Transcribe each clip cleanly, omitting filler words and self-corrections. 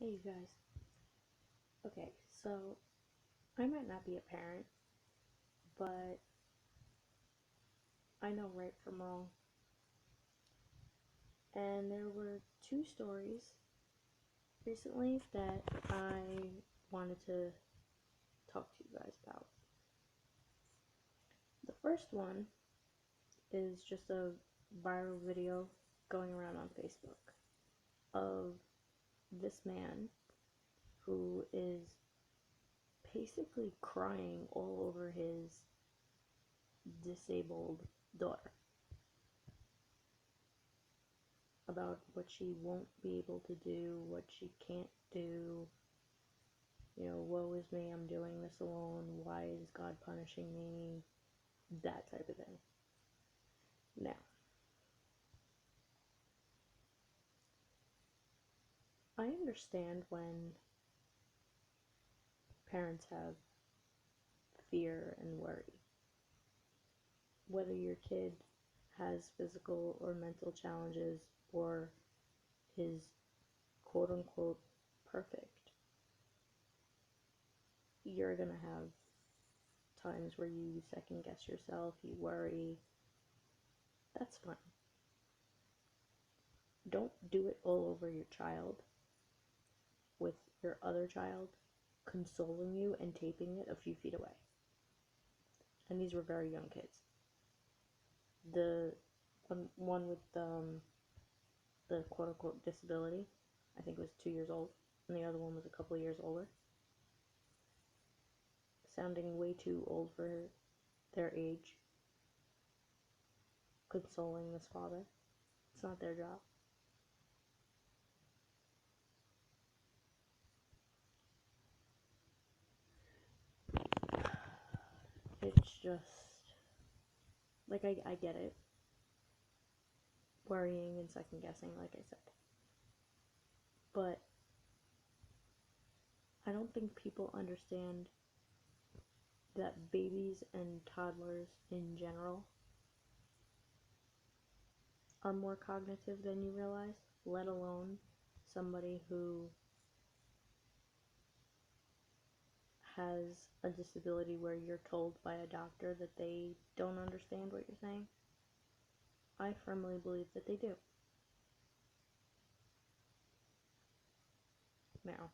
Hey, you guys. Okay, so I might not be a parent, but I know right from wrong. And there were two stories recently that I wanted to talk to you guys about. The first one is just a viral video going around on Facebook of this man who is basically crying all over his disabled daughter about what she won't be able to do, what she can't do. Woe is me, I'm doing this alone. Why is God punishing me? That type of thing. Now, I understand when parents have fear and worry. Whether your kid has physical or mental challenges or is quote unquote perfect, you're gonna have times where you second guess yourself, you worry. That's fine. Don't do it all over your child with your other child consoling you and taping it a few feet away. And these were very young kids. The one with the quote unquote disability, I think was 2 years old, and the other one was a couple of years older. Sounding way too old for their age. Consoling this father. It's not their job. It's just, like, I get it. Worrying and second guessing, like I said. But I don't think people understand that babies and toddlers in general are more cognitive than you realize, let alone somebody who has a disability where you're told by a doctor that they don't understand what you're saying. I firmly believe that they do. Now,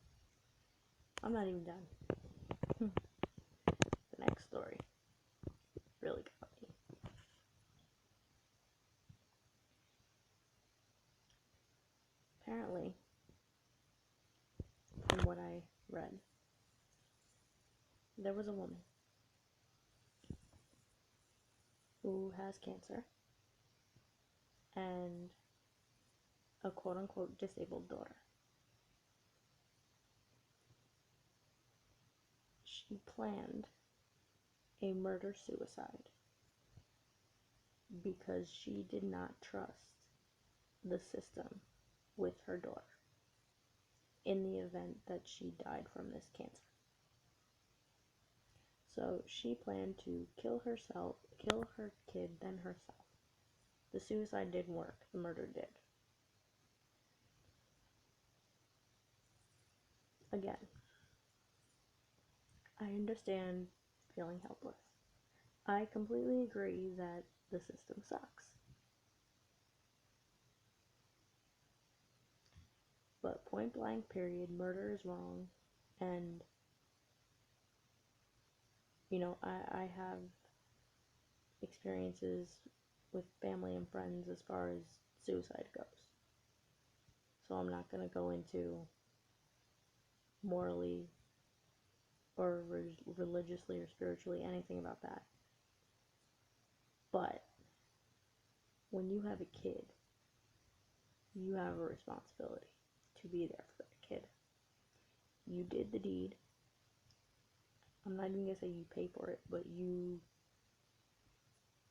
I'm not even done. The next story really got me. Apparently, from what I read, there was a woman who has cancer and a quote unquote disabled daughter. She planned a murder suicide because she did not trust the system with her daughter in the event that she died from this cancer. So she planned to kill herself, kill her kid, then herself. The suicide didn't work, the murder did. Again, I understand feeling helpless. I completely agree that the system sucks. But point blank period, murder is wrong. And, I have experiences with family and friends as far as suicide goes. So I'm not going to go into morally or religiously or spiritually anything about that. But when you have a kid, you have a responsibility to be there for that kid. You did the deed. I'm not even going to say you pay for it, but you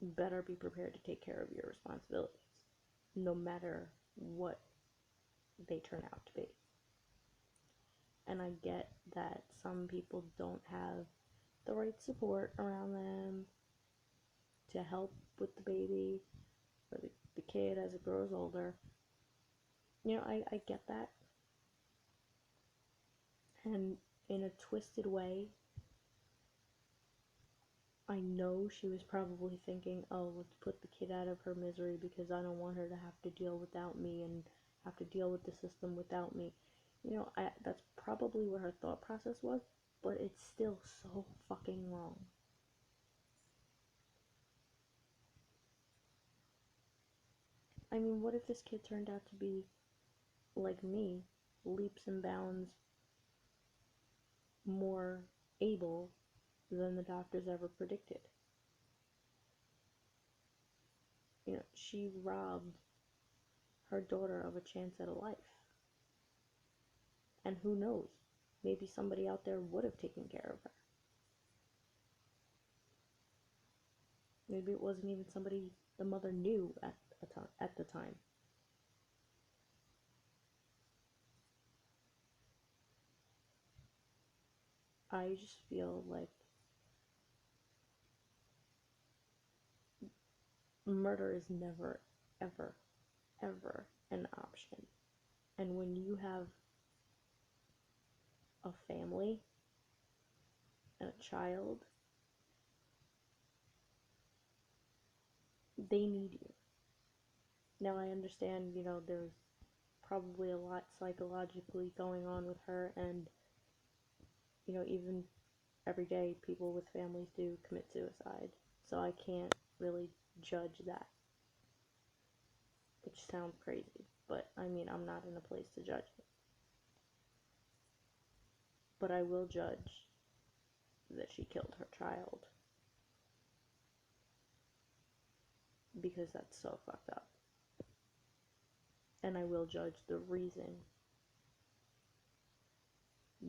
better be prepared to take care of your responsibilities, no matter what they turn out to be. And I get that some people don't have the right support around them to help with the baby or the kid as it grows older. I get that. And in a twisted way, I know she was probably thinking, oh, let's put the kid out of her misery because I don't want her to have to deal without me and have to deal with the system without me. That's probably what her thought process was, but it's still so fucking wrong. I mean, what if this kid turned out to be, like me, leaps and bounds more able than the doctors ever predicted? She robbed her daughter of a chance at a life. And who knows? Maybe somebody out there would have taken care of her. Maybe it wasn't even somebody the mother knew at the time. I just feel like murder is never, ever, ever an option. And when you have a family and a child, they need you. Now I understand, there's probably a lot psychologically going on with her, and, even every day people with families do commit suicide. So I can't really judge that. Which sounds crazy, but I mean, I'm not in a place to judge it. But I will judge that she killed her child. Because that's so fucked up. And I will judge the reason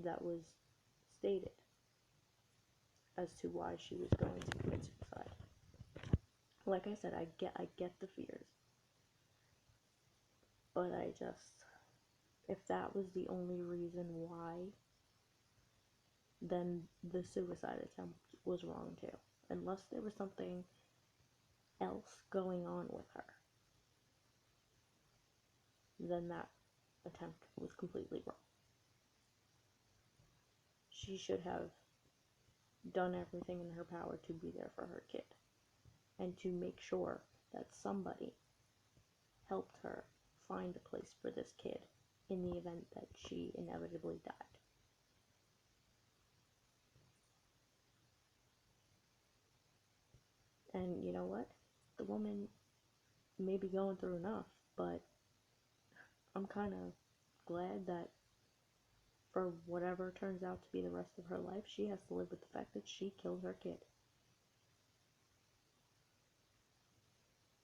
that was stated as to why she was going to commit suicide. Like I said, I get the fears. But if that was the only reason why, then the suicide attempt was wrong too. Unless there was something else going on with her, then that attempt was completely wrong. She should have done everything in her power to be there for her kid and to make sure that somebody helped her find a place for this kid in the event that she inevitably died. And you know what? The woman may be going through enough, but I'm kind of glad that for whatever turns out to be the rest of her life, she has to live with the fact that she killed her kid.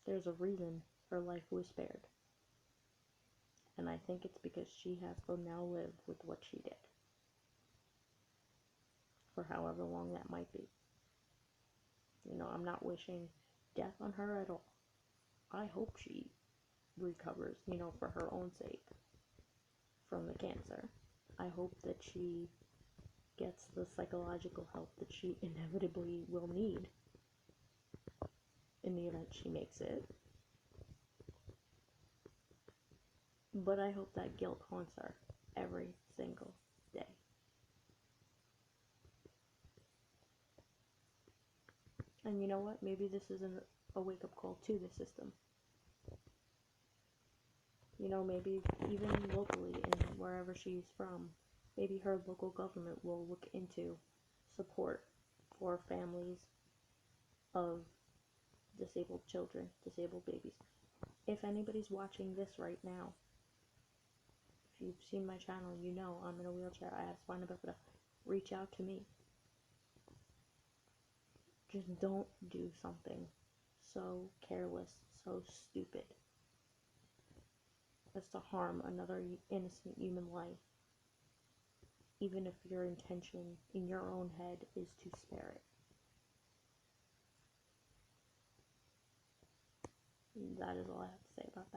There's a reason her life was spared. And I think it's because she has to now live with what she did. For however long that might be. I'm not wishing death on her at all. I hope she recovers, for her own sake from the cancer. I hope that she gets the psychological help that she inevitably will need in the event she makes it. But I hope that guilt haunts her every single day. And you know what? Maybe this isn't a wake-up call to the system. Maybe even locally and wherever she's from, maybe her local government will look into support for families of disabled children, disabled babies. If anybody's watching this right now, if you've seen my channel, I'm in a wheelchair, I have spina bifida. Reach out to me. Just don't do something so careless, so stupid, as to harm another innocent human life, even if your intention in your own head is to spare it. That is all I have to say about that.